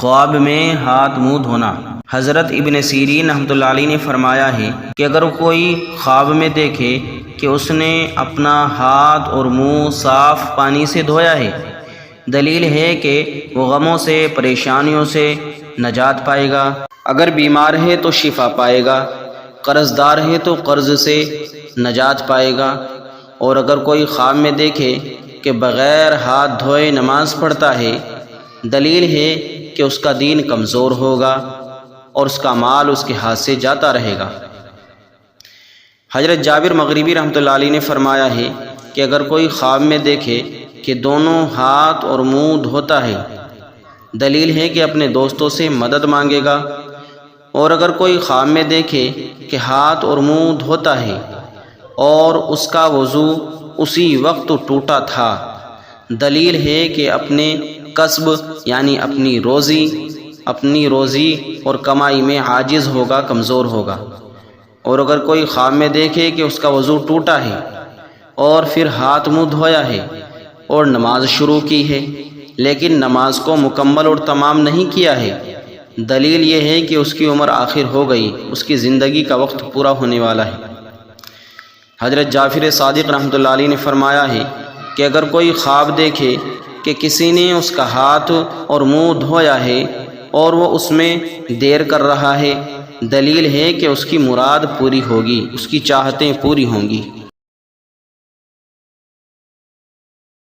خواب میں ہاتھ منہ دھونا۔ حضرت ابن سیرین رحمۃ اللہ علیہ نے فرمایا ہے کہ اگر کوئی خواب میں دیکھے کہ اس نے اپنا ہاتھ اور منہ صاف پانی سے دھویا ہے، دلیل ہے کہ وہ غموں سے، پریشانیوں سے نجات پائے گا۔ اگر بیمار ہے تو شفا پائے گا، قرض دار ہے تو قرض سے نجات پائے گا۔ اور اگر کوئی خواب میں دیکھے کہ بغیر ہاتھ دھوئے نماز پڑھتا ہے، دلیل ہے کہ اس کا دین کمزور ہوگا اور اس کا مال اس کے ہاتھ سے جاتا رہے گا۔ حضرت جابر مغربی رحمۃ اللہ علیہ نے فرمایا ہے کہ اگر کوئی خواب میں دیکھے کہ دونوں ہاتھ اور منہ دھوتا ہے، دلیل ہے کہ اپنے دوستوں سے مدد مانگے گا۔ اور اگر کوئی خواب میں دیکھے کہ ہاتھ اور منہ دھوتا ہے اور اس کا وضو اسی وقت ٹوٹا تھا، دلیل ہے کہ اپنے کسب یعنی اپنی روزی اور کمائی میں عاجز ہوگا، کمزور ہوگا۔ اور اگر کوئی خواب میں دیکھے کہ اس کا وضو ٹوٹا ہے اور پھر ہاتھ منہ دھویا ہے اور نماز شروع کی ہے لیکن نماز کو مکمل اور تمام نہیں کیا ہے، دلیل یہ ہے کہ اس کی عمر آخر ہو گئی، اس کی زندگی کا وقت پورا ہونے والا ہے۔ حضرت جعفر صادق رحمۃ اللہ علیہ نے فرمایا ہے کہ اگر کوئی خواب دیکھے کہ کسی نے اس کا ہاتھ اور منہ دھویا ہے اور وہ اس میں دیر کر رہا ہے، دلیل ہے کہ اس کی مراد پوری ہوگی، اس کی چاہتیں پوری ہوں گی۔